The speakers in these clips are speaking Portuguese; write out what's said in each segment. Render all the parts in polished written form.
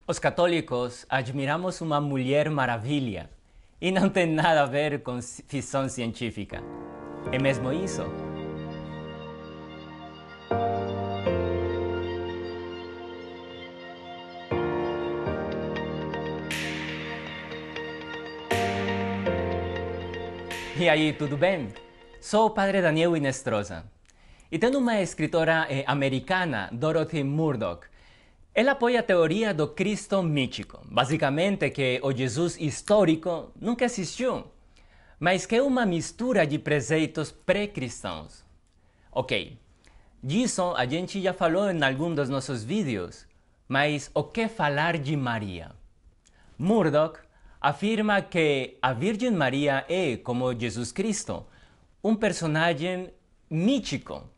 Os católicos admiramos uma mulher maravilha e não tem nada a ver com ficção científica. É mesmo isso? E aí, tudo bem? Sou o Padre Daniel Inestrosa. E tem uma escritora americana, Dorothy Murdoch. Ela apoia a teoria do Cristo mítico, basicamente que o Jesus histórico nunca existiu, mas que é uma mistura de preceitos pré-cristãos. Ok, disso a gente já falou em algum dos nossos vídeos, mas o que falar de Maria? Murdoch afirma que a Virgem Maria é, como Jesus Cristo, um personagem mítico,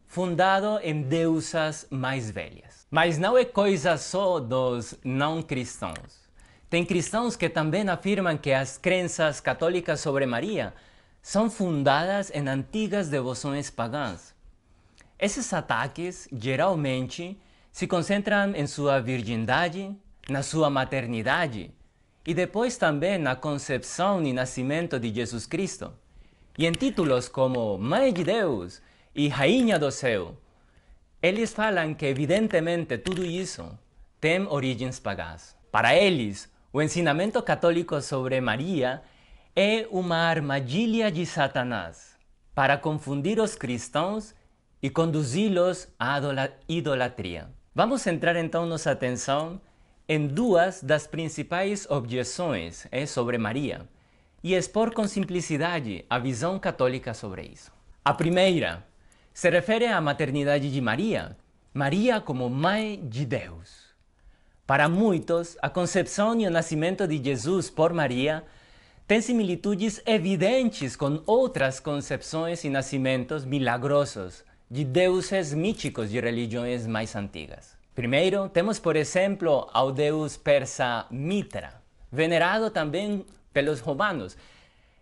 fundado em deusas mais velhas. Mas não é coisa só dos não cristãos. Tem cristãos que também afirmam que as crenças católicas sobre Maria são fundadas em antigas devoções pagãs. Esses ataques, geralmente, se concentram em sua virgindade, na sua maternidade e depois também na concepção e nascimento de Jesus Cristo. E em títulos como Mãe de Deus e Rainha do Céu, eles falam que evidentemente tudo isso tem origens pagãs. Para eles, o ensinamento católico sobre Maria é uma armadilha de Satanás para confundir os cristãos e conduzi-los à idolatria. Vamos centrar então nossa atenção em duas das principais objeções sobre Maria e expor com simplicidade a visão católica sobre isso. A primeira se refere à maternidade de Maria, Maria como Mãe de Deus. Para muitos, a concepção e o nascimento de Jesus por Maria têm similitudes evidentes com outras concepções e nascimentos milagrosos de deuses míticos de religiões mais antigas. Primeiro, temos por exemplo ao deus persa Mitra, venerado também pelos romanos.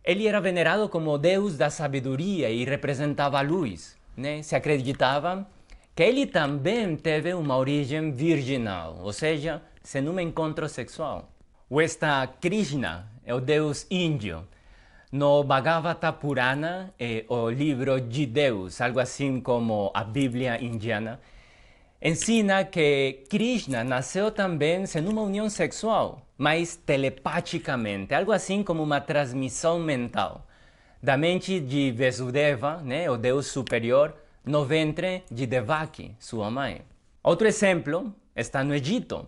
Ele era venerado como deus da sabedoria e representava a luz. Se acreditava que ele também teve uma origem virginal, ou seja, sem um encontro sexual. O Krishna é o deus índio. No Bhagavata Purana, o livro de Deus, algo assim como a Bíblia indiana, ensina que Krishna nasceu também sem uma união sexual, mas telepaticamente, algo assim como uma transmissão mental da mente de Vasudeva, o deus superior, no ventre de Devaki, sua mãe. Outro exemplo está no Egito,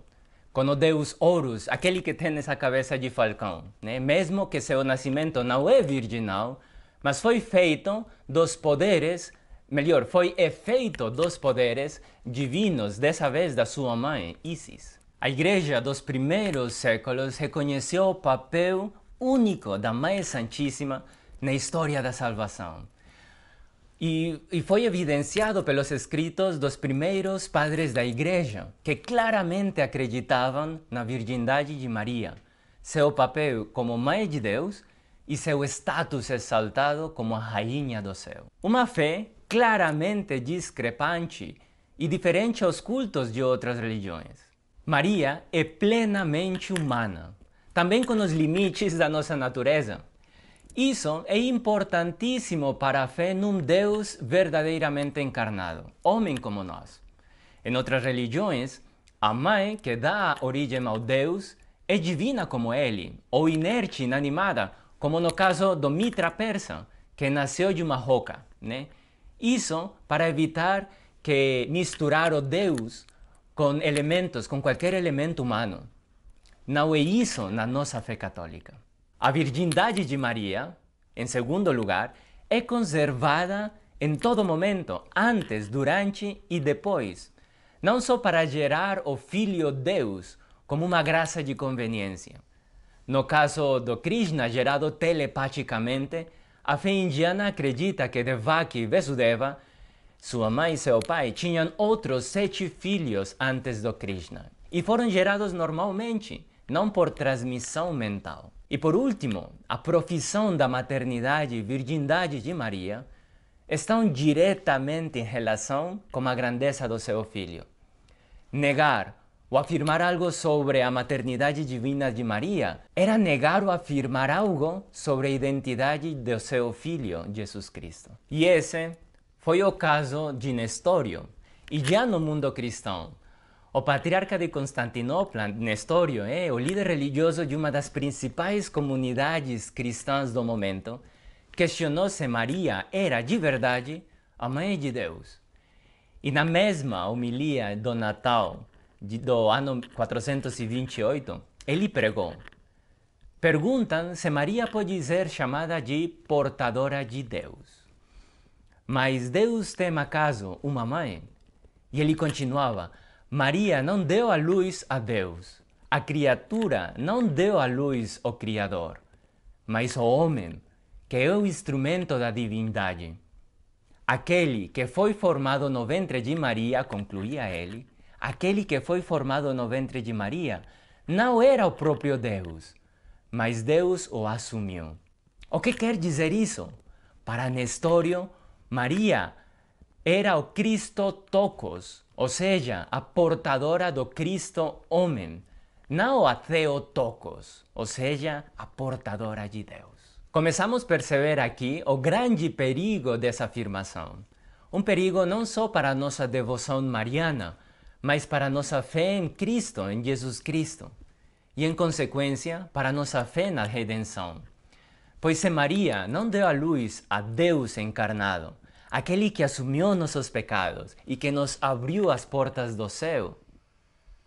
com o deus Horus, aquele que tem essa cabeça de falcão. Mesmo que seu nascimento não é virginal, mas foi feito dos poderes, melhor, foi efeito dos poderes divinos, dessa vez da sua mãe, Isis. A Igreja dos primeiros séculos reconheceu o papel único da Mãe Santíssima na história da salvação. E foi evidenciado pelos escritos dos primeiros padres da Igreja, que claramente acreditavam na virgindade de Maria, seu papel como Mãe de Deus e seu status exaltado como a Rainha do Céu. Uma fé claramente discrepante e diferente aos cultos de outras religiões. Maria é plenamente humana, também com os limites da nossa natureza. Isso é importantíssimo para a fé num Deus verdadeiramente encarnado, homem como nós. Em outras religiões, a mãe que dá origem ao Deus é divina como ele, ou inerte, inanimada, como no caso do Mitra persa, que nasceu de uma roca. Isso para evitar que misturar o Deus com elementos, com qualquer elemento humano. Não é isso na nossa fé católica. A virgindade de Maria, em segundo lugar, é conservada em todo momento, antes, durante e depois. Não só para gerar o Filho Deus como uma graça de conveniência. No caso do Krishna, gerado telepaticamente, a fé indiana acredita que Devaki e Vasudeva, sua mãe e seu pai, tinham outros 7 filhos antes do Krishna. E foram gerados normalmente, não por transmissão mental. E por último, a profissão da maternidade e virgindade de Maria estão diretamente em relação com a grandeza do seu filho. Negar ou afirmar algo sobre a maternidade divina de Maria era negar ou afirmar algo sobre a identidade do seu filho, Jesus Cristo. E esse foi o caso de Nestório. E já no mundo cristão, o patriarca de Constantinopla, Nestório, o líder religioso de uma das principais comunidades cristãs do momento, questionou se Maria era de verdade a Mãe de Deus. E na mesma homilia do Natal do ano 428, ele pregou: perguntam se Maria pode ser chamada de portadora de Deus. Mas Deus tem acaso uma mãe? E ele continuava: Maria não deu à luz a Deus. A criatura não deu à luz o Criador, mas o homem, que é o instrumento da divindade. Aquele que foi formado no ventre de Maria, concluía ele, aquele que foi formado no ventre de Maria não era o próprio Deus, mas Deus o assumiu. O que quer dizer isso? Para Nestório, Maria era o Cristo Tokos, ou seja, a portadora do Cristo homem, não a Theotokos, ou seja, a portadora de Deus. Começamos a perceber aqui o grande perigo dessa afirmação. Um perigo não só para a nossa devoção mariana, mas para a nossa fé em Cristo, em Jesus Cristo. E, em consequência, para a nossa fé na redenção. Pois se Maria não deu à luz a Deus encarnado, aquele que assumiu nossos pecados e que nos abriu as portas do céu,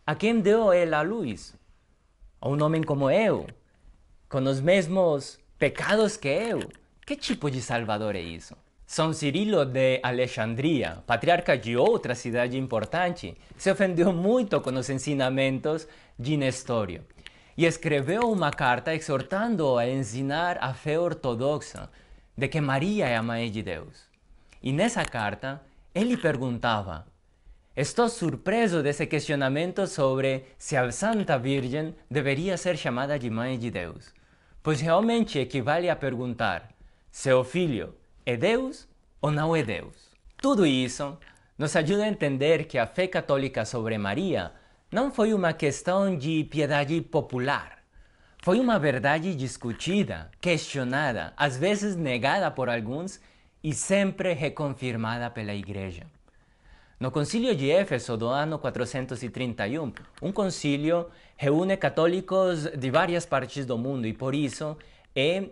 a quem deu ela a luz? A um homem como eu, com os mesmos pecados que eu? Que tipo de Salvador é isso? São Cirilo de Alexandria, patriarca de outra cidade importante, se ofendeu muito com os ensinamentos de Nestório e escreveu uma carta exortando-o a ensinar a fé ortodoxa de que Maria é a Mãe de Deus. E nessa carta, ele perguntava: estou surpreso desse questionamento sobre se a Santa Virgem deveria ser chamada de Mãe de Deus, pois realmente equivale a perguntar se o Filho é Deus ou não é Deus. Tudo isso nos ajuda a entender que a fé católica sobre Maria não foi uma questão de piedade popular. Foi uma verdade discutida, questionada, às vezes negada por alguns e sempre reconfirmada pela Igreja. No Concílio de Éfeso do ano 431, um concílio reúne católicos de várias partes do mundo e por isso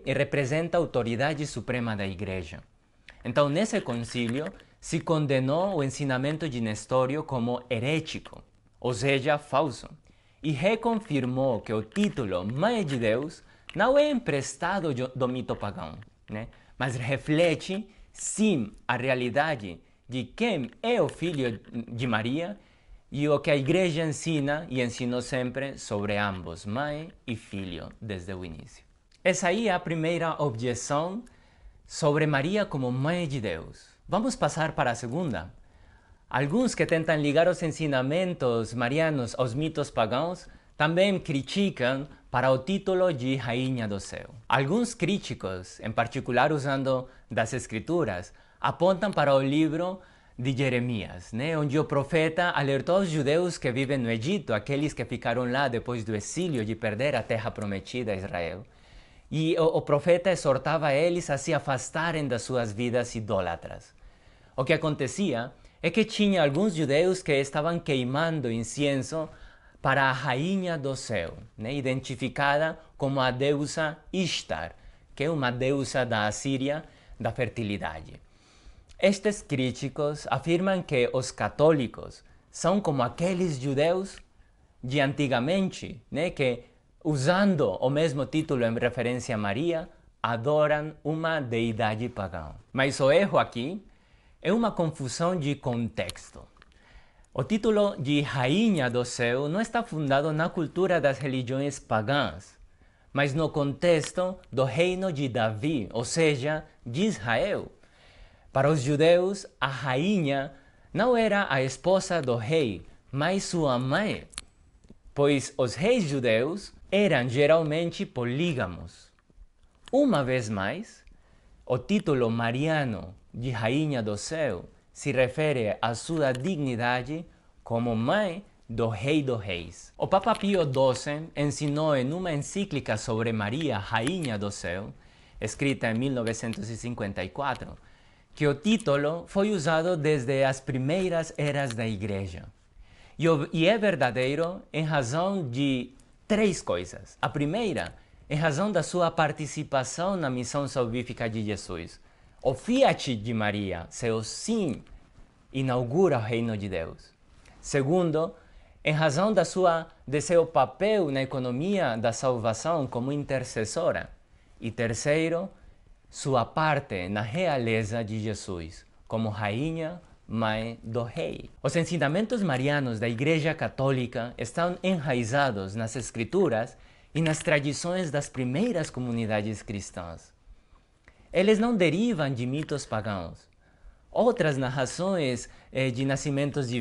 representa a autoridade suprema da Igreja. Então, nesse concílio, se condenou o ensinamento de Nestório como herético, ou seja, falso, e reconfirmou que o título Mãe de Deus não é emprestado do mito pagão, mas reflete, sim, a realidade de quem é o Filho de Maria e o que a Igreja ensina e ensinou sempre sobre ambos, mãe e filho, desde o início. Essa aí é a primeira objeção sobre Maria como Mãe de Deus. Vamos passar para a segunda. Alguns que tentam ligar os ensinamentos marianos aos mitos pagãos também criticam para o título de Rainha do Céu. Alguns críticos, em particular usando das Escrituras, apontam para o livro de Jeremias, onde o profeta alertou os judeus que vivem no Egito, aqueles que ficaram lá depois do exílio de perder a terra prometida a Israel. E o profeta exortava eles a se afastarem das suas vidas idólatras. O que acontecia é que tinha alguns judeus que estavam queimando incenso para a Rainha do Céu, identificada como a deusa Ishtar, que é uma deusa da Assíria da fertilidade. Estes críticos afirmam que os católicos são como aqueles judeus de antigamente, que, usando o mesmo título em referência a Maria, adoram uma deidade pagã. Mas o erro aqui é uma confusão de contexto. O título de Rainha do Céu não está fundado na cultura das religiões pagãs, mas no contexto do reino de Davi, ou seja, de Israel. Para os judeus, a rainha não era a esposa do rei, mas sua mãe, pois os reis judeus eram geralmente polígamos. Uma vez mais, o título mariano de Rainha do Céu se refere à sua dignidade como mãe do Rei dos Reis. O Papa Pio XII ensinou em uma encíclica sobre Maria, Rainha do Céu, escrita em 1954, que o título foi usado desde as primeiras eras da Igreja. E é verdadeiro em razão de três coisas. A primeira, em razão da sua participação na missão salvífica de Jesus. O fiat de Maria, seu sim, inaugura o reino de Deus. Segundo, em razão de seu papel na economia da salvação como intercessora. E terceiro, sua parte na realeza de Jesus, como rainha, mãe do rei. Os ensinamentos marianos da Igreja Católica estão enraizados nas Escrituras e nas tradições das primeiras comunidades cristãs. Eles não derivam de mitos pagãos. Outras narrações de nascimentos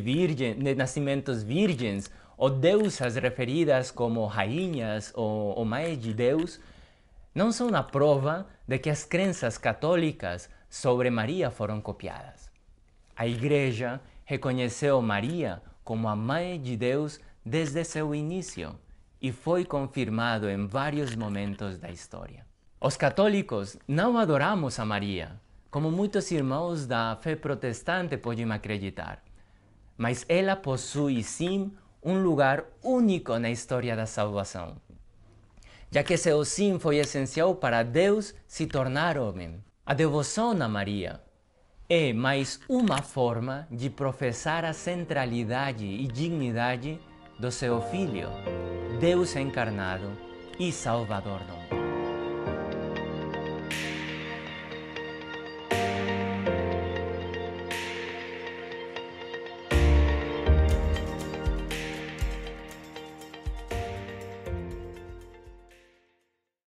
virgens ou deusas referidas como rainhas ou mães de Deus não são a prova de que as crenças católicas sobre Maria foram copiadas. A Igreja reconheceu Maria como a Mãe de Deus desde seu início e foi confirmado em vários momentos da história. Os católicos não adoramos a Maria, como muitos irmãos da fé protestante podem acreditar, mas ela possui sim um lugar único na história da salvação, já que seu sim foi essencial para Deus se tornar homem. A devoção a Maria é mais uma forma de professar a centralidade e dignidade do seu Filho, Deus encarnado e Salvador do mundo.